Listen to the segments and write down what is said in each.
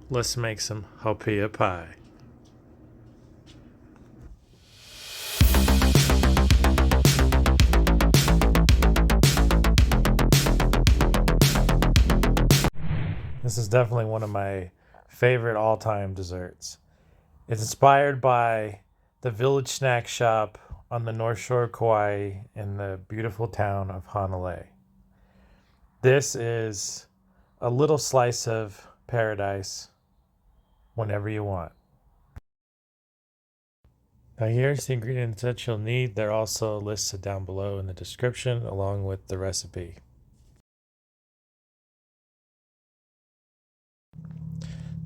Let's make some Haupia Pie. This is definitely one of my favorite all-time desserts. It's inspired by the village snack shop on the North Shore of Kauai in the beautiful town of Honolulu. This is a little slice of paradise whenever you want. Now here's the ingredients that you'll need. They're also listed down below in the description along with the recipe.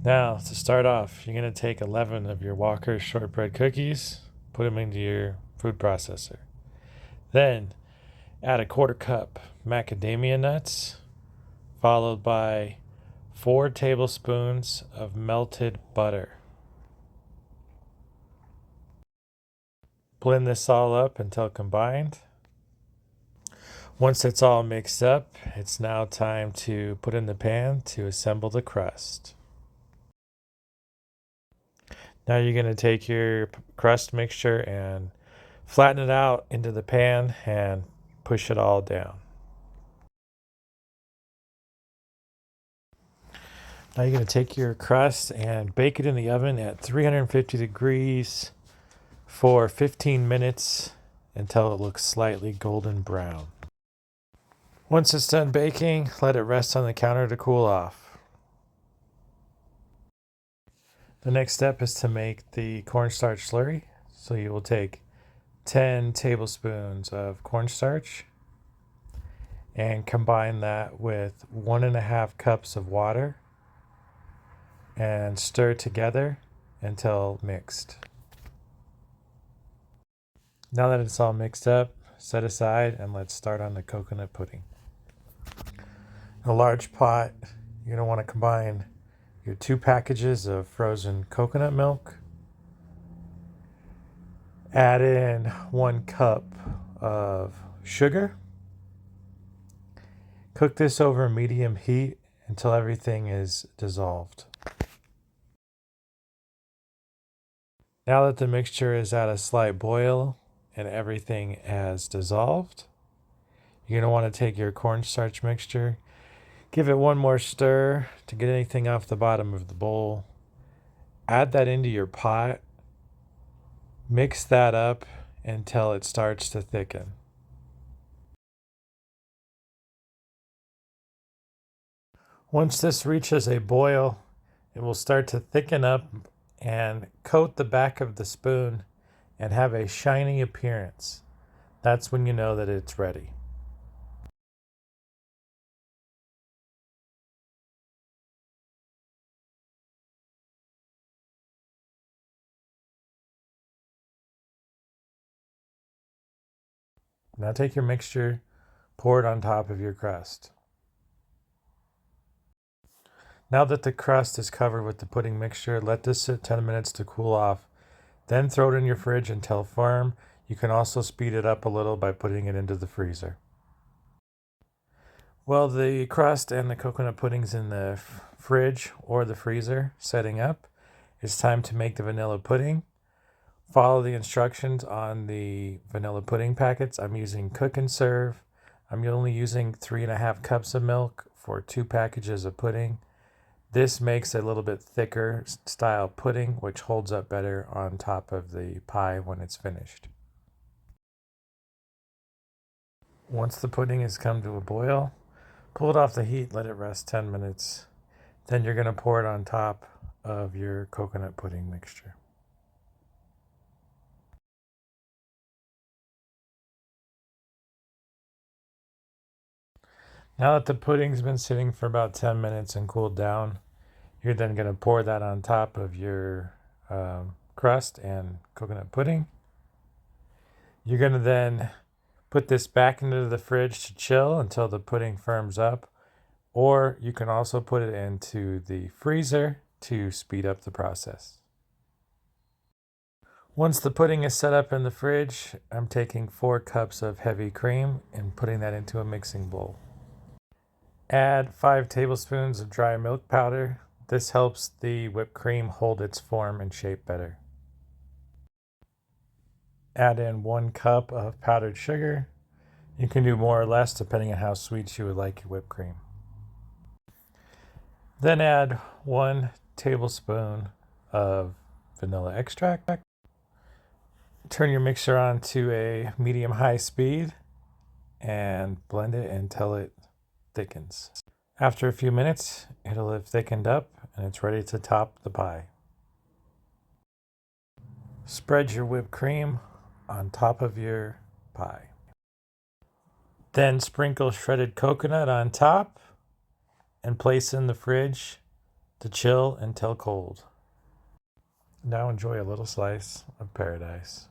Now to start off, you're going to take 11 of your Walkers shortbread cookies, put them into your food processor. Then add a 1/4 cup macadamia nuts, followed by 4 tablespoons of melted butter. Blend this all up until combined. Once it's all mixed up, it's now time to put in the pan to assemble the crust. Now you're going to take your crust mixture and flatten it out into the pan and push it all down. Now you're going to take your crust and bake it in the oven at 350 degrees for 15 minutes until it looks slightly golden brown. Once it's done baking, let it rest on the counter to cool off. The next step is to make the cornstarch slurry. So you will take 10 tablespoons of cornstarch and combine that with 1.5 cups of water and stir together until mixed. Now that it's all mixed up, set aside and let's start on the coconut pudding. In a large pot, you're going to want to combine your 2 packages of frozen coconut milk. Add in 1 cup of sugar. Cook this over medium heat until everything is dissolved. Now that the mixture is at a slight boil and everything has dissolved, you're going to want to take your cornstarch mixture, give it one more stir to get anything off the bottom of the bowl. Add that into your pot. Mix that up until it starts to thicken. Once this reaches a boil, it will start to thicken up and coat the back of the spoon and have a shiny appearance. That's when you know that it's ready. Now take your mixture, pour it on top of your crust. Now that the crust is covered with the pudding mixture, let this sit 10 minutes to cool off. Then throw it in your fridge until firm. You can also speed it up a little by putting it into the freezer. Well, the crust and the coconut pudding's in the fridge or the freezer setting up. It's time to make the vanilla pudding. Follow the instructions on the vanilla pudding packets. I'm using cook and serve. I'm only using 3.5 cups of milk for 2 packages of pudding. This makes a little bit thicker style pudding, which holds up better on top of the pie when it's finished. Once the pudding has come to a boil, pull it off the heat, let it rest 10 minutes. Then you're going to pour it on top of your coconut pudding mixture. Now that the pudding's been sitting for about 10 minutes and cooled down, you're then going to pour that on top of your crust and coconut pudding. You're going to then put this back into the fridge to chill until the pudding firms up, or you can also put it into the freezer to speed up the process. Once the pudding is set up in the fridge, I'm taking 4 cups of heavy cream and putting that into a mixing bowl. Add 5 tablespoons of dry milk powder This helps the whipped cream hold its form and shape better. Add in 1 cup of powdered sugar. You can do more or less depending on how sweet you would like your whipped cream. Then add 1 tablespoon of vanilla extract. Turn your mixer on to a medium-high speed and blend it until it thickens. After a few minutes, it'll have thickened up and it's ready to top the pie. Spread your whipped cream on top of your pie. Then sprinkle shredded coconut on top and place in the fridge to chill until cold. Now enjoy a little slice of paradise.